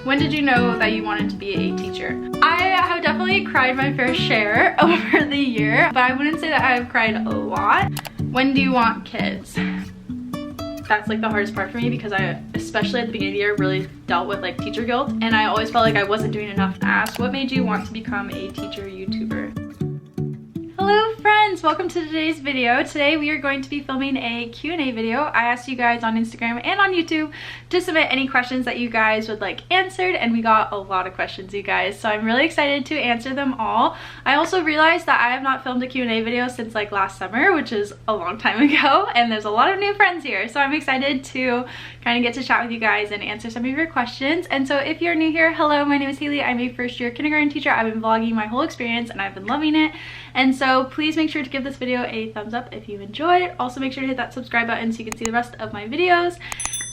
When did you know that you wanted to be a teacher? I have definitely cried my fair share over the year, but I wouldn't say that I've cried a lot. When do you want kids? That's like the hardest part for me because I, especially at the beginning of the year, really dealt with like teacher guilt, and I always felt like I wasn't doing enough. Asked, what made you want to become a teacher YouTuber? Hello friends, welcome to today's video. Today we are going to be filming a Q&A video. I asked you guys on Instagram and on YouTube to submit any questions that you guys would like answered, and we got a lot of questions, you guys, so I'm really excited to answer them all. I also realized that I have not filmed a Q&A video since like last summer, which is a long time ago, and there's a lot of new friends here, so I'm excited to kind of get to chat with you guys and answer some of your questions. And so if you're new here, hello, my name is Haley. I'm a first-year kindergarten teacher. I've been vlogging my whole experience and I've been loving it, and so please make sure to give this video a thumbs up if you enjoyed. Also make sure to hit that subscribe button so you can see the rest of my videos.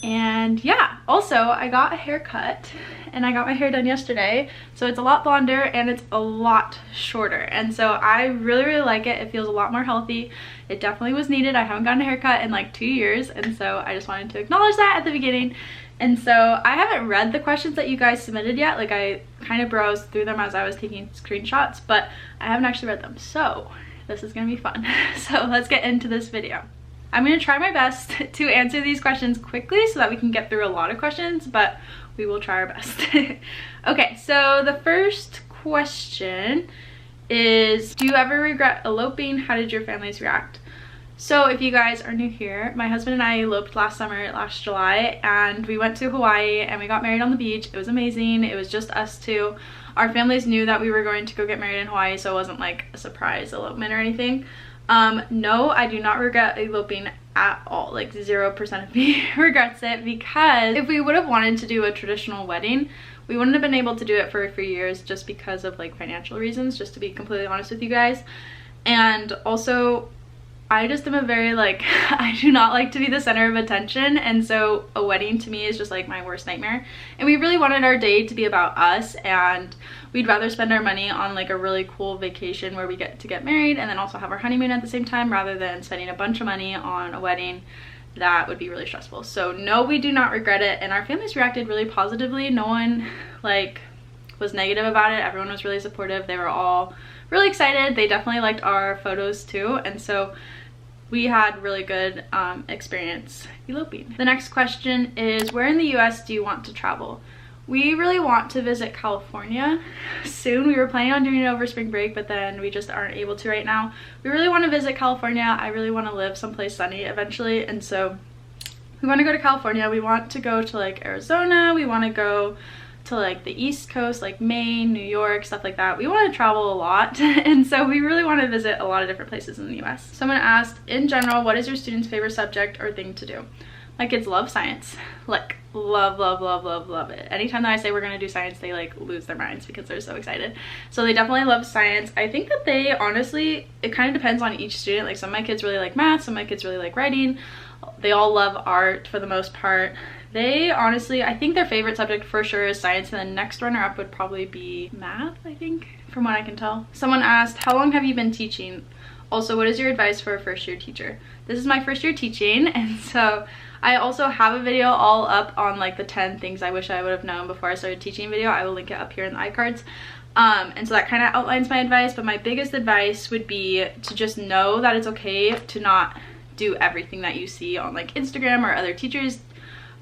And yeah, also I got a haircut and I got my hair done yesterday, so it's a lot blonder and it's a lot shorter, and so I really like it. It feels a lot more healthy. It definitely was needed. I haven't gotten a haircut in like 2 years, and so I just wanted to acknowledge that at the beginning. And so I haven't read the questions that you guys submitted yet. Like, I kind of browsed through them as I was taking screenshots, but I haven't actually read them, so this is gonna be fun. So let's get into this video. I'm gonna try my best to answer these questions quickly so that we can get through a lot of questions, but we will try our best. Okay, so the first question is, do you ever regret eloping? How did your families react? So if you guys are new here, my husband and I eloped last July, and we went to Hawaii and we got married on the beach. It was amazing. It was just us two. Our families knew that we were going to go get married in Hawaii, so it wasn't like a surprise elopement or anything. No, I do not regret eloping at all. Like 0% of me regrets it, because if we would have wanted to do a traditional wedding, we wouldn't have been able to do it for a few years just because of like financial reasons, just to be completely honest with you guys. And also, I just am a very like, I do not like to be the center of attention, and so a wedding to me is just like my worst nightmare. And we really wanted our day to be about us, and we'd rather spend our money on like a really cool vacation where we get to get married and then also have our honeymoon at the same time, rather than spending a bunch of money on a wedding that would be really stressful. So no, we do not regret it, and our families reacted really positively. No one like was negative about it. Everyone was really supportive. They were all really excited. They definitely liked our photos too, and so we had really good experience eloping. The next question is, where in the US do you want to travel? We really want to visit California soon. We were planning on doing it over spring break, but then we just aren't able to right now. We really want to visit California. I really want to live someplace sunny eventually, and so we want to go to California. We want to go to like Arizona. We want to go to like the East Coast, like Maine, New York, stuff like that. We want to travel a lot, and so we really want to visit a lot of different places in the US. Someone asked, in general, what is your students' favorite subject or thing to do? My kids love science. Like, love it. Anytime that I say we're gonna do science, they like lose their minds because they're so excited. So they definitely love science. I think that they honestly, it kind of depends on each student. Like, some of my kids really like math, some of my kids really like writing. They all love art for the most part. They honestly, I think their favorite subject for sure is science, and the next runner up would probably be math, I think, from what I can tell. Someone asked, how long have you been teaching? Also, what is your advice for a first-year teacher? This is my first year teaching, and so I also have a video all up on like the 10 things I wish I would have known before I started teaching video. I will link it up here in the iCards. And so that kind of outlines my advice, but my biggest advice would be to just know that it's okay to not do everything that you see on like Instagram or other teachers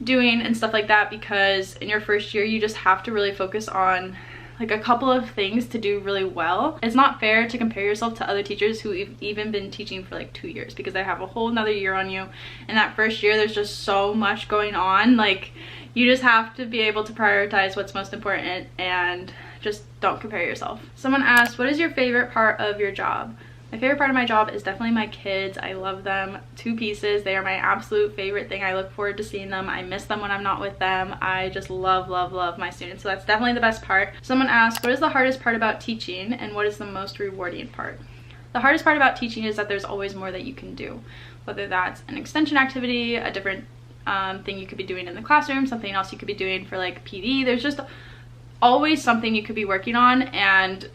doing and stuff like that, because in your first year you just have to really focus on like a couple of things to do really well. It's not fair to compare yourself to other teachers who have even been teaching for like 2 years, because they have a whole nother year on you. In that first year there's just so much going on. Like, you just have to be able to prioritize what's most important and just don't compare yourself. Someone asked, what is your favorite part of your job? My favorite part of my job is definitely my kids. I love them to pieces. They are my absolute favorite thing. I look forward to seeing them. I miss them when I'm not with them. I just love my students. So that's definitely the best part. Someone asked, what is the hardest part about teaching, and what is the most rewarding part? The hardest part about teaching is that there's always more that you can do. Whether that's an extension activity, a different thing you could be doing in the classroom, something else you could be doing for like PD. There's just always something you could be working on, and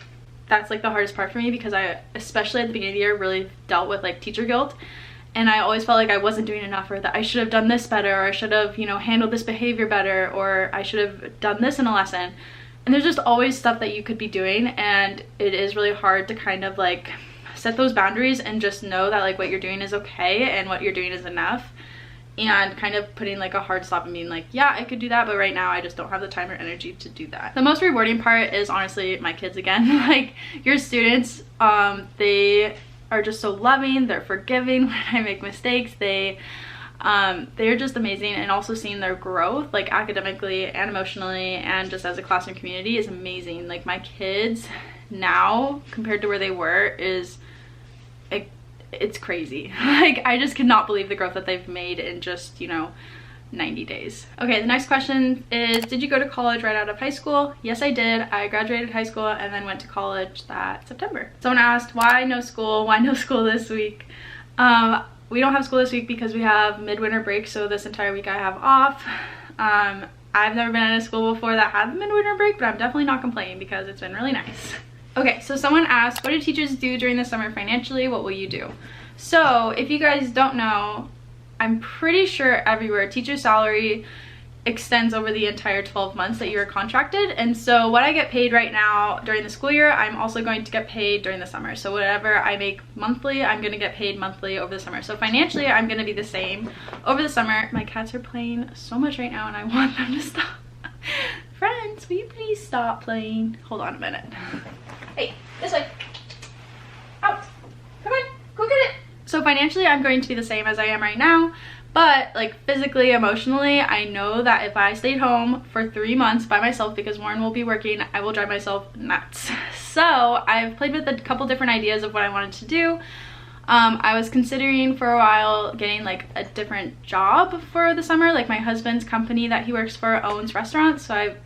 that's like the hardest part for me, because I, especially at the beginning of the year, really dealt with like teacher guilt, and I always felt like I wasn't doing enough, or that I should have done this better, or I should have, you know, handled this behavior better, or I should have done this in a lesson. And there's just always stuff that you could be doing, and it is really hard to kind of like set those boundaries and just know that like what you're doing is okay and what you're doing is enough, and kind of putting like a hard stop and being like, yeah, I could do that, but right now I just don't have the time or energy to do that. The most rewarding part is honestly my kids again. Like your students, they are just so loving, they're forgiving when I make mistakes, they're just amazing, and also seeing their growth like academically and emotionally and just as a classroom community is amazing. Like my kids now compared to where they were is it's crazy. Like I just cannot believe the growth that they've made in just, you know, 90 days. Okay, the next question is, did you go to college right out of high school? Yes, I did. I graduated high school and then went to college that September. Someone asked, why no school? Why no school this week? We don't have school this week because we have midwinter break, so this entire week I have off. I've never been in a school before that had the midwinter break, but I'm definitely not complaining because it's been really nice. Okay, so someone asked, what do teachers do during the summer financially? What will you do? So if you guys don't know, I'm pretty sure everywhere teacher salary extends over the entire 12 months that you're contracted. And so what I get paid right now during the school year, I'm also going to get paid during the summer. So whatever I make monthly, I'm going to get paid monthly over the summer. So financially, I'm going to be the same over the summer. My cats are playing so much right now and I want them to stop. Friends, will you please stop playing? Hold on a minute. Hey, this way. Out. Come on, go get it. So financially, I'm going to be the same as I am right now. But like physically, emotionally, I know that if I stayed home for 3 months by myself because Warren will be working, I will drive myself nuts. So I've played with a couple different ideas of what I wanted to do. I was considering for a while getting like a different job for the summer. Like my husband's company that he works for owns restaurants, so I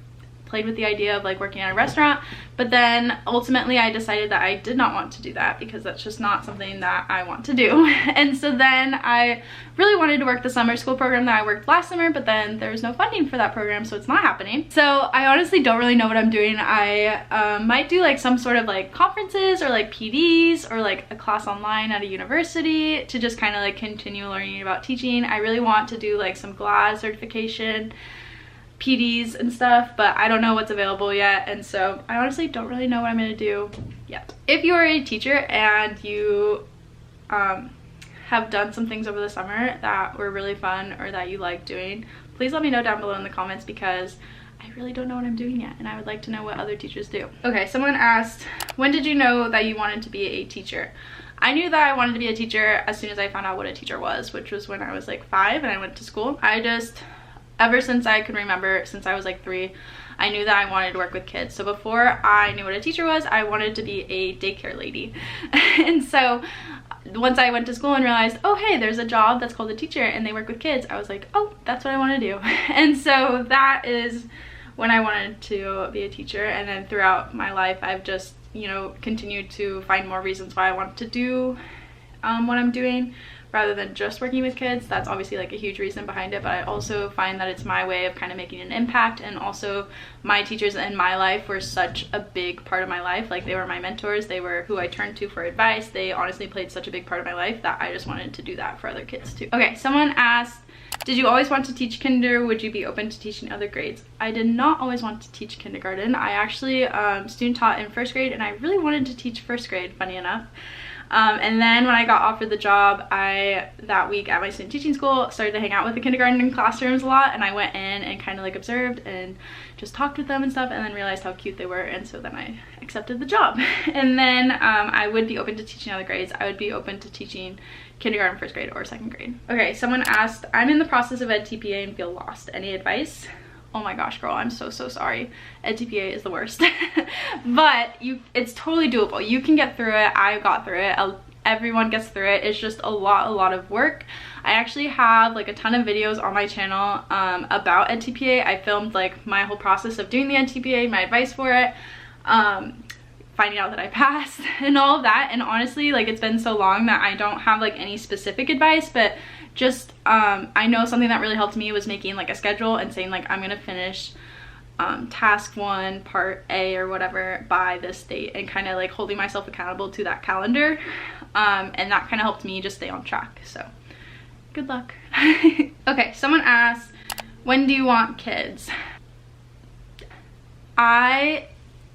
played with the idea of like working at a restaurant, but then ultimately I decided that I did not want to do that because that's just not something that I want to do. And so then I really wanted to work the summer school program that I worked last summer, but then there's no funding for that program, so it's not happening. So I honestly don't really know what I'm doing. I might do like some sort of like conferences or like PDs or like a class online at a university to just kind of like continue learning about teaching. I really want to do like some GLAD certification PDs and stuff, but I don't know what's available yet, and so I honestly don't really know what I'm gonna do yet. If you are a teacher and you have done some things over the summer that were really fun or that you like doing, please let me know down below in the comments because I really don't know what I'm doing yet and I would like to know what other teachers do. Okay, someone asked, when did you know that you wanted to be a teacher? I knew that I wanted to be a teacher as soon as I found out what a teacher was, which was when I was like 5 and I went to school. Ever since I can remember, since I was like 3, I knew that I wanted to work with kids. So before I knew what a teacher was, I wanted to be a daycare lady. And so once I went to school and realized, oh hey, there's a job that's called a teacher and they work with kids, I was like, oh, that's what I want to do. And so that is when I wanted to be a teacher. And then throughout my life, I've just, you know, continued to find more reasons why I want to do what I'm doing, rather than just working with kids. That's obviously like a huge reason behind it, but I also find that it's my way of kind of making an impact. And also my teachers in my life were such a big part of my life. Like they were my mentors, they were who I turned to for advice. They honestly played such a big part of my life that I just wanted to do that for other kids too. Okay, someone asked, did you always want to teach kinder? Would you be open to teaching other grades? I did not always want to teach kindergarten. I actually student taught in 1st grade and I really wanted to teach 1st grade, funny enough. And then when I got offered the job, that week at my student teaching school, started to hang out with the kindergarten classrooms a lot, and I went in and kind of like observed and just talked with them and stuff, and then realized how cute they were, and so then I accepted the job. And then I would be open to teaching other grades. I would be open to teaching kindergarten, 1st grade, or 2nd grade. Okay, someone asked, I'm in the process of EdTPA and feel lost. Any advice? Oh my gosh, girl, I'm so sorry. EdTPA is the worst. But it's totally doable. You can get through it. I got through it. Everyone gets through it. It's just a lot of work. I actually have like a ton of videos on my channel about EdTPA. I filmed like my whole process of doing the EdTPA, my advice for it, finding out that I passed and all of that. And honestly, like it's been so long that I don't have like any specific advice, but just I know something that really helped me was making like a schedule and saying like I'm gonna finish task 1 part A or whatever by this date, and kind of like holding myself accountable to that calendar, and that kind of helped me just stay on track. So good luck. Okay, someone asked, when do you want kids? I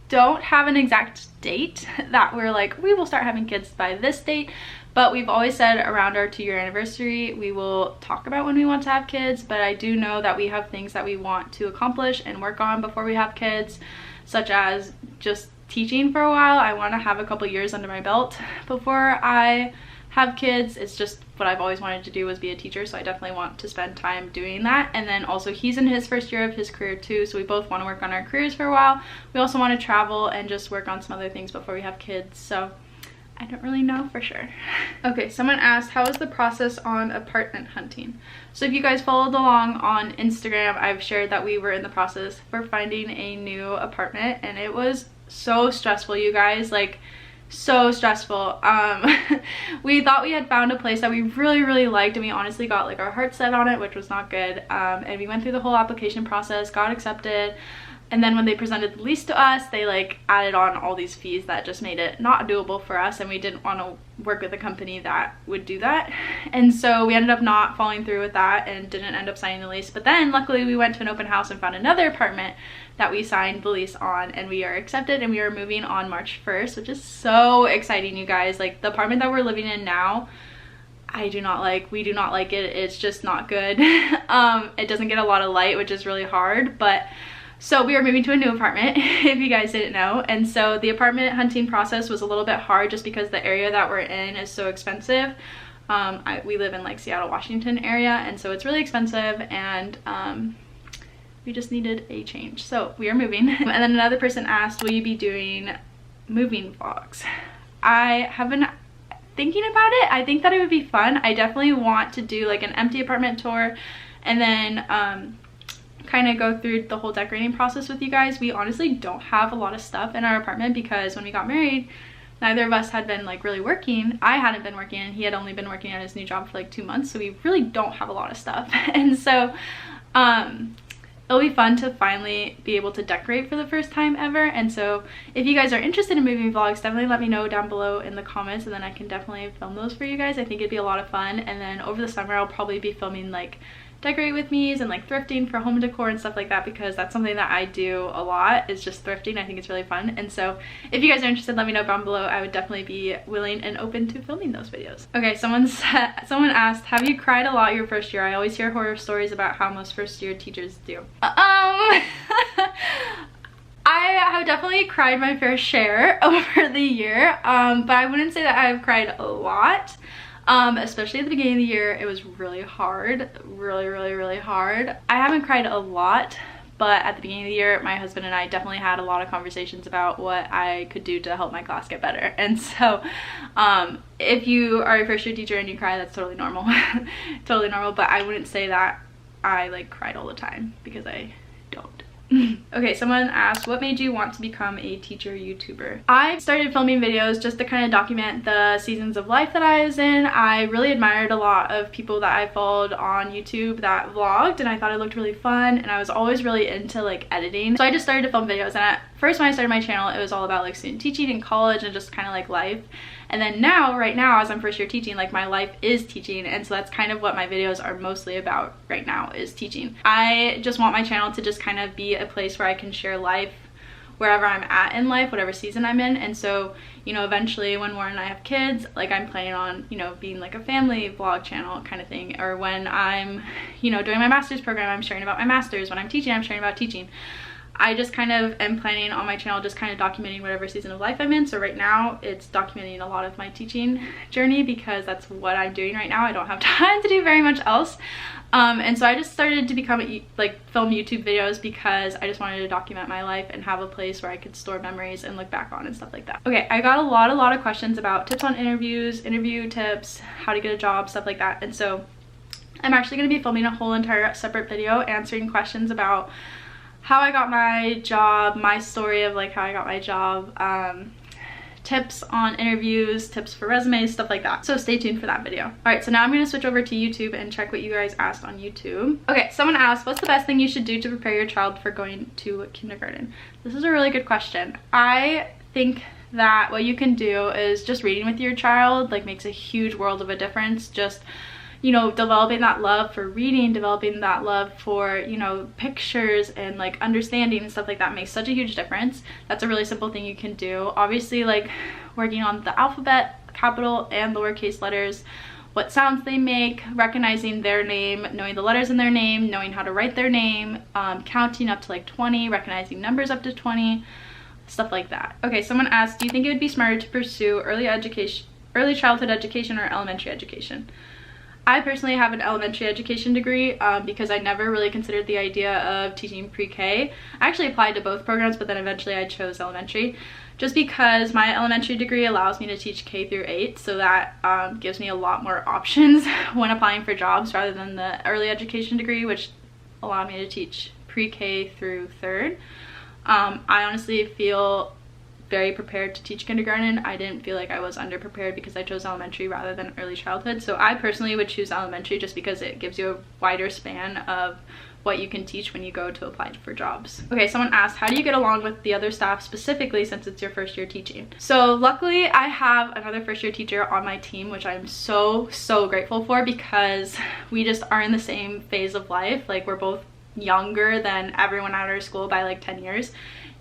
don't have an exact date that we're like, we will start having kids by this date, but we've always said around our 2-year anniversary we will talk about when we want to have kids. But I do know that we have things that we want to accomplish and work on before we have kids, such as just teaching for a while. I want to have a couple years under my belt before I have kids. It's just what I've always wanted to do, was be a teacher, so I definitely want to spend time doing that. And then also he's in his first year of his career too, so we both want to work on our careers for a while. We also want to travel and just work on some other things before we have kids, so I don't really know for sure. Okay, someone asked, how is the process on apartment hunting? So if you guys followed along on Instagram, I've shared that we were in the process for finding a new apartment, and it was so stressful, you guys, like so stressful. We thought we had found a place that we really liked, and we honestly got like our heart set on it, which was not good. And we went through the whole application process, got accepted, and then when they presented the lease to us, they like added on all these fees that just made it not doable for us, and we didn't want to work with a company that would do that. And so we ended up not following through with that and didn't end up signing the lease. But then luckily we went to an open house and found another apartment that we signed the lease on, and we are accepted, and we are moving on March 1st, which is so exciting, you guys. Like the apartment that we're living in now, we do not like it. It's just not good. It doesn't get a lot of light, which is really hard. But so we are moving to a new apartment, if you guys didn't know. And so the apartment hunting process was a little bit hard just because the area that we're in is so expensive. We live in like Seattle, Washington area, and so it's really expensive, and we just needed a change. So we are moving. And then another person asked, will you be doing moving vlogs? I have been thinking about it. I think that it would be fun. I definitely want to do like an empty apartment tour, and then kind of go through the whole decorating process with you guys. We honestly don't have a lot of stuff in our apartment because when we got married, neither of us had been like really working. I hadn't been working, and he had only been working at his new job for like 2 months, so we really don't have a lot of stuff. And so it'll be fun to finally be able to decorate for the first time ever. And so if you guys are interested in moving vlogs, definitely let me know down below in the comments, and then I can definitely film those for you guys. I think it'd be a lot of fun. And then over the summer I'll probably be filming like decorate with me's and like thrifting for home decor and stuff like that, because that's something that I do a lot, is just thrifting. I think it's really fun. And so if you guys are interested, let me know down below. I would definitely be willing and open to filming those videos. Okay, someone asked, have you cried a lot your first year? I always hear horror stories about how most first year teachers do. I have definitely cried my fair share over the year, but I wouldn't say that I've cried a lot. Especially at the beginning of the year, it was really hard, really hard. I haven't cried a lot, but at the beginning of the year, my husband and I definitely had a lot of conversations about what I could do to help my class get better. And so if you are a first year teacher and you cry, that's totally normal. Totally normal, but I wouldn't say that I like cried all the time, because I don't. Okay, someone asked, what made you want to become a teacher YouTuber? I started filming videos just to kind of document the seasons of life that I was in. I really admired a lot of people that I followed on YouTube that vlogged, and I thought it looked really fun, and I was always really into like editing. So I just started to film videos, and at first when I started my channel, it was all about like student teaching in college and just kind of like life. And then right now, as I'm first year teaching, like my life is teaching, and so that's kind of what my videos are mostly about right now, is teaching. I just want my channel to just kind of be a place where I can share life wherever I'm at in life, whatever season I'm in. And so, you know, eventually when Warren and I have kids, like I'm planning on, you know, being like a family vlog channel kind of thing. Or when I'm, you know, doing my master's program, I'm sharing about my master's. When I'm teaching, I'm sharing about teaching. I just kind of am planning on my channel just kind of documenting whatever season of life I'm in. So right now it's documenting a lot of my teaching journey, because that's what I'm doing right now. I don't have time to do very much else. And so I just started to become film YouTube videos because I just wanted to document my life and have a place where I could store memories and look back on and stuff like that. Okay, I got a lot of questions about tips on interviews, interview tips, how to get a job, stuff like that. And so I'm actually going to be filming a whole entire separate video answering questions about how I got my job, my story of like how I got my job, tips on interviews, tips for resumes, stuff like that. So stay tuned for that video. All right, so now I'm gonna switch over to YouTube and check what you guys asked on YouTube. Okay, someone asked, what's the best thing you should do to prepare your child for going to kindergarten? This is a really good question. I think that what you can do is just reading with your child like makes a huge world of a difference. Just, you know, developing that love for reading, developing that love for, you know, pictures and like understanding and stuff like that makes such a huge difference. That's a really simple thing you can do. Obviously, like working on the alphabet, capital and lowercase letters, what sounds they make, recognizing their name, knowing the letters in their name, knowing how to write their name, counting up to like 20, recognizing numbers up to 20, stuff like that. Okay, someone asked, do you think it would be smarter to pursue early childhood education or elementary education? I personally have an elementary education degree because I never really considered the idea of teaching pre-K. I actually applied to both programs, but then eventually I chose elementary just because my elementary degree allows me to teach K through 8, so that gives me a lot more options when applying for jobs rather than the early education degree, which allowed me to teach pre-K through 3rd. I honestly feel very prepared to teach kindergarten. I didn't feel like I was underprepared because I chose elementary rather than early childhood. So I personally would choose elementary just because it gives you a wider span of what you can teach when you go to apply for jobs. Okay, someone asked, how do you get along with the other staff specifically since it's your first year teaching? So luckily I have another first year teacher on my team, which I'm so grateful for because we just are in the same phase of life. Like we're both younger than everyone at our school by like 10 years.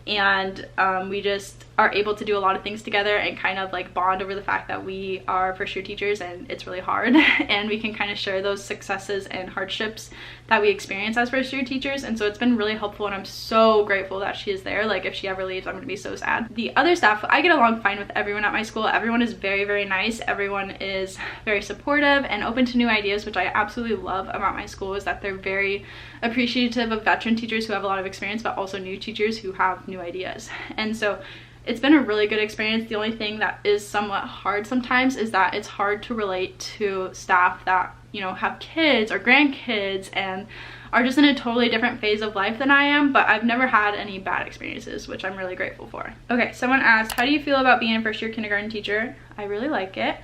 And we just are able to do a lot of things together and kind of like bond over the fact that we are first year teachers and it's really hard and we can kind of share those successes and hardships that we experience as first year teachers. And so it's been really helpful and I'm so grateful that she is there. Like if she ever leaves, I'm gonna be so sad. The other staff, I get along fine with everyone at my school. Everyone is very nice. Everyone is very supportive and open to new ideas, which I absolutely love about my school, is that they're very appreciative of veteran teachers who have a lot of experience, but also new teachers who have new ideas. And so it's been a really good experience. The only thing that is somewhat hard sometimes is that it's hard to relate to staff that, you know, have kids or grandkids and are just in a totally different phase of life than I am, but I've never had any bad experiences, which I'm really grateful for. Okay, someone asked, how do you feel about being a first year kindergarten teacher? I really like it.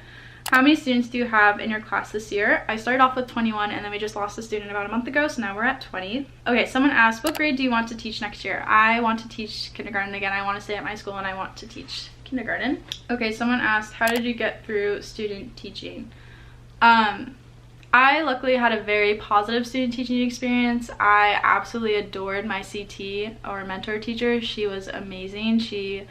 How many students do you have in your class this year? I started off with 21 and then we just lost a student about a month ago, so now we're at 20. Okay, someone asked, what grade do you want to teach next year? I want to teach kindergarten again. I want to stay at my school and I want to teach kindergarten. Okay, someone asked, how did you get through student teaching? I luckily had a very positive student teaching experience. I absolutely adored my CT or mentor teacher. She was amazing. She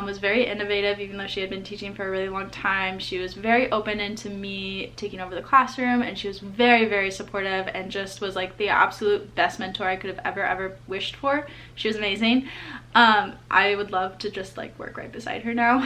was very innovative, even though she had been teaching for a really long time. She was very open into me taking over the classroom, and she was very supportive and just was like the absolute best mentor I could have ever wished for. She was amazing. I would love to just like work right beside her now.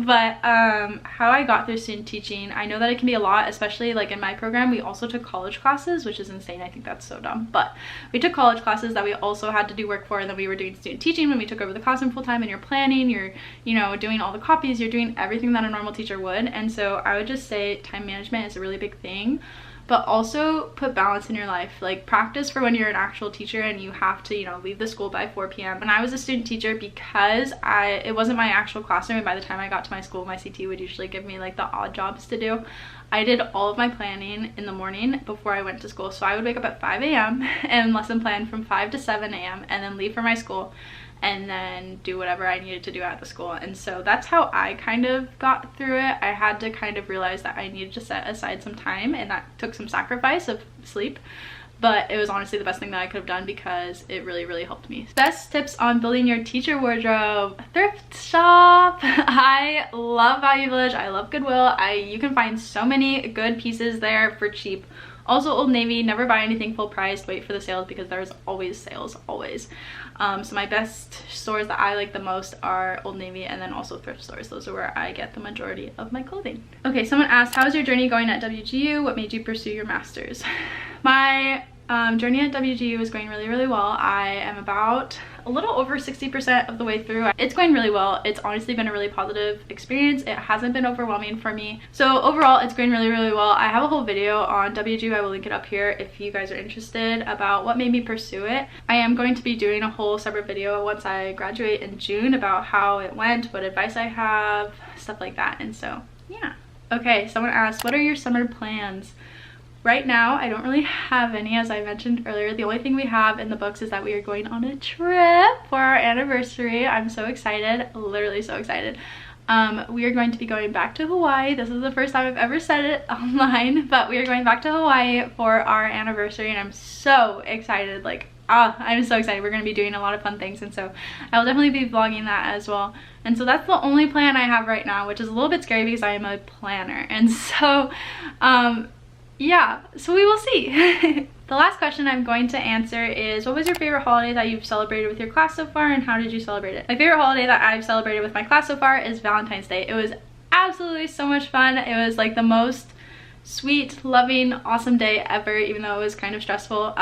But how I got through student teaching, I know that it can be a lot, especially like in my program. We also took college classes, which is insane. I think that's so dumb, but we took college classes that we also had to do work for, and then we were doing student teaching when we took over the classroom full time, and you're planning, you're, you know, doing all the copies, you're doing everything that a normal teacher would. And so I would just say time management is a really big thing, but also put balance in your life. Like practice for when you're an actual teacher and you have to, you know, leave the school by 4 p.m. When I was a student teacher, because it wasn't my actual classroom, and by the time I got to my school, my CT would usually give me like the odd jobs to do. I did all of my planning in the morning before I went to school. So I would wake up at 5 a.m. and lesson plan from 5 to 7 a.m. and then leave for my school and then do whatever I needed to do at the school. And so that's how I kind of got through it. I had to kind of realize that I needed to set aside some time, and that took some sacrifice of sleep, but it was honestly the best thing that I could have done because it really helped me. Best tips on building your teacher wardrobe. Thrift shop. I love Value Village. I love Goodwill. You can find so many good pieces there for cheap. Also Old Navy. Never buy anything full price. Wait for the sales because there's always sales, always. So my best stores that I like the most are Old Navy and then also thrift stores. Those are where I get the majority of my clothing. Okay, someone asked, how is your journey going at WGU? What made you pursue your master's? My Journey at WGU is going really well. I am about a little over 60% of the way through. It's going really well. It's honestly been a really positive experience. It hasn't been overwhelming for me. So overall, it's going really well. I have a whole video on WGU. I will link it up here if you guys are interested about what made me pursue it. I am going to be doing a whole separate video once I graduate in June about how it went, what advice I have, stuff like that. And so, yeah. Okay, someone asked, what are your summer plans? Right now, I don't really have any, as I mentioned earlier. The only thing we have in the books is that we are going on a trip for our anniversary. I'm so excited, literally so excited. We are going to be going back to Hawaii. This is the first time I've ever said it online, but we are going back to Hawaii for our anniversary, and I'm so excited. Like, I'm so excited. We're going to be doing a lot of fun things, and so I will definitely be vlogging that as well. And so that's the only plan I have right now, which is a little bit scary because I am a planner. And so, yeah, so we will see. The last question I'm going to answer is, what was your favorite holiday that you've celebrated with your class so far, and how did you celebrate it? My favorite holiday that I've celebrated with my class so far is Valentine's Day. It was absolutely so much fun. It was like the most sweet, loving, awesome day ever, even though it was kind of stressful.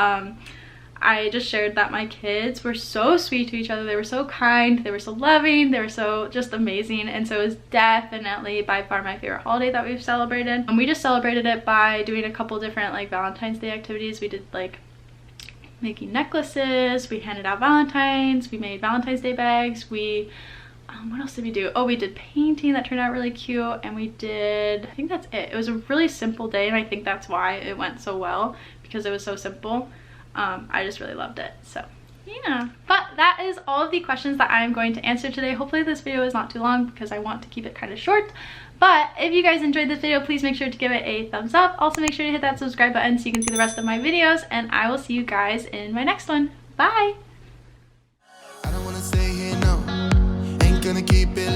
I just shared that my kids were so sweet to each other. They were so kind, they were so loving, they were so just amazing. And so it was definitely by far my favorite holiday that we've celebrated. And we just celebrated it by doing a couple different like Valentine's Day activities. We did like making necklaces, we handed out Valentines, we made Valentine's Day bags, we what else did we do? Oh, we did painting that turned out really cute, and we did, I think that's it. It was a really simple day, and I think that's why it went so well, because it was so simple. I just really loved it. So yeah, but that is all of the questions that I'm going to answer today. Hopefully this video is not too long because I want to keep it kind of short. But if you guys enjoyed this video, please make sure to give it a thumbs up. Also make sure to hit that subscribe button so you can see the rest of my videos, and I will see you guys in my next one. Bye. I don't wanna stay here, no. Ain't gonna keep it